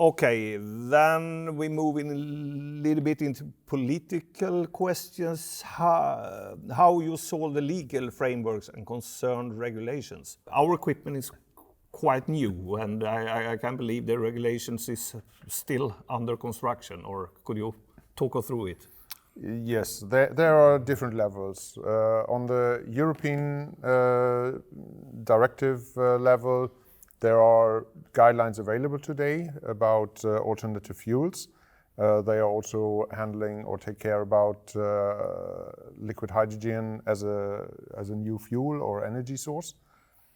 Okay, then we move in a little bit into political questions. How you solve the legal frameworks and concerned regulations. Our equipment is quite new, and I can't believe the regulations is still under construction. Or could you talk us through it? Yes, there are different levels. On the European directive level, there are guidelines available today about alternative fuels. They are also handling or take care about liquid hydrogen as a new fuel or energy source.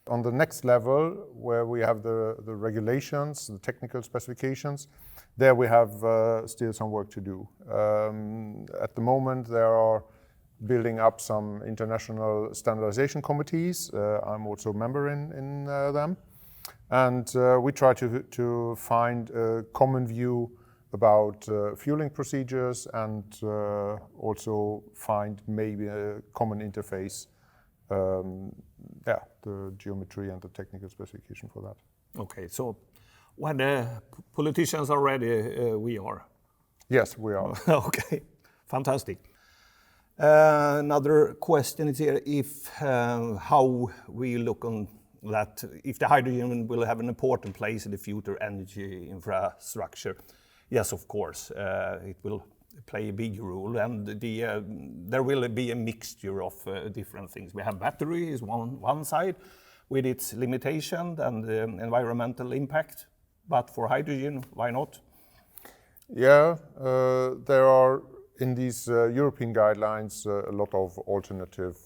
On the next level, where we have the regulations, the technical specifications, there we have still some work to do. At the moment, there are building up some international standardization committees. I'm also a member in them. And we try to find a common view about fueling procedures and also find maybe a common interface, the geometry and the technical specification for that. Okay, so when the politicians are ready, we are? Yes, we are. Okay, fantastic. Another question is here, if how we look on that, if the hydrogen will have an important place in the future energy infrastructure. Yes, of course, it will play a big role, and there will be a mixture of different things. We have battery is one side with its limitation and environmental impact, but for hydrogen, why not? Yeah, there are in these European guidelines a lot of alternative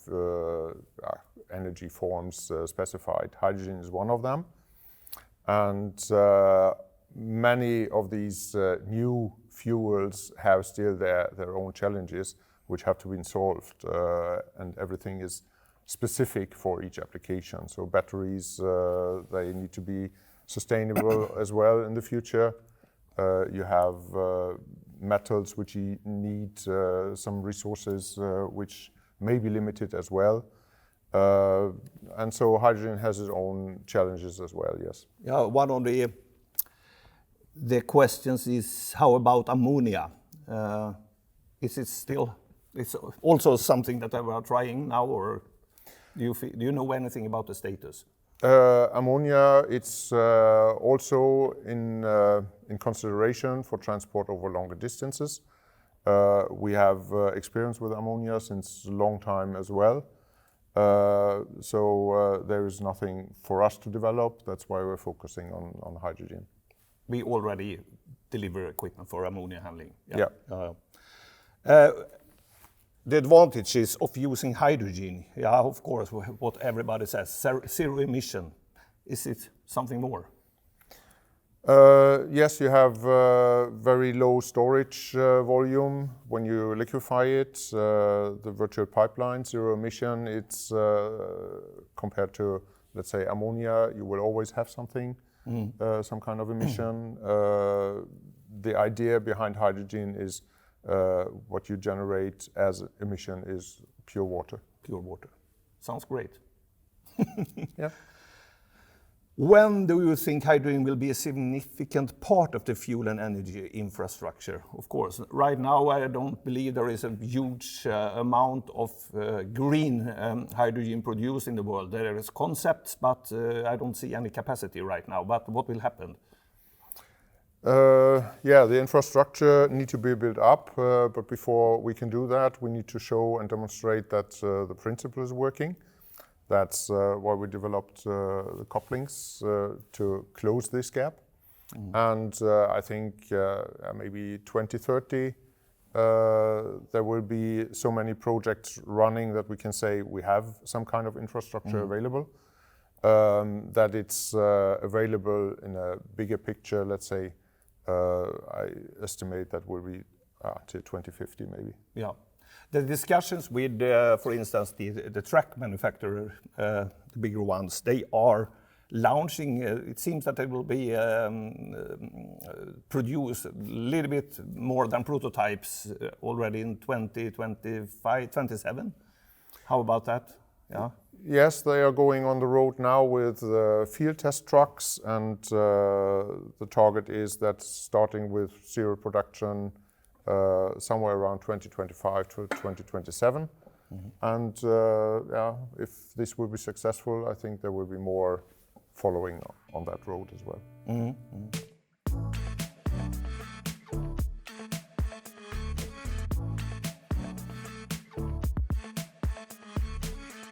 energy forms specified. Hydrogen is one of them, and many of these new fuels have still their own challenges which have to be solved, and everything is specific for each application. So batteries, they need to be sustainable as well in the future. You have metals which need some resources which may be limited as well. And so hydrogen has its own challenges as well, yes. Yeah, one of the questions is, how about ammonia? Is it still, it's also something that we are trying now, or do you know anything about the status? Ammonia, it's also in consideration for transport over longer distances. We have experience with ammonia since a long time as well. So there is nothing for us to develop. That's why we're focusing on hydrogen. We already deliver equipment for ammonia handling. Yeah. The advantages of using hydrogen, yeah, of course, what everybody says, zero emission. Is it something more? Yes, you have very low storage volume when you liquefy it. The virtual pipeline, zero emission, it's compared to, let's say, ammonia, you will always have something, some kind of emission. The idea behind hydrogen is what you generate as emission is pure water. Pure water. Sounds great. Yeah. When do you think hydrogen will be a significant part of the fuel and energy infrastructure? Of course, right now I don't believe there is a huge amount of green hydrogen produced in the world. There is concepts, but I don't see any capacity right now. But what will happen? Yeah, the infrastructure needs to be built up, but before we can do that, we need to show and demonstrate that the principle is working. That's why we developed the couplings to close this gap. And I think maybe 2030, there will be so many projects running that we can say we have some kind of infrastructure available, that it's available in a bigger picture, let's say. I estimate that will be till 2050 maybe. Yeah. The discussions with, for instance, the truck manufacturer, the bigger ones, they are launching, it seems that they will be produce a little bit more than prototypes already in 2025, 27. How about that? Yeah. Yes, they are going on the road now with field test trucks, and the target is that starting with serial production somewhere around 2025 to 2027. And if this will be successful, I think there will be more following on that road as well.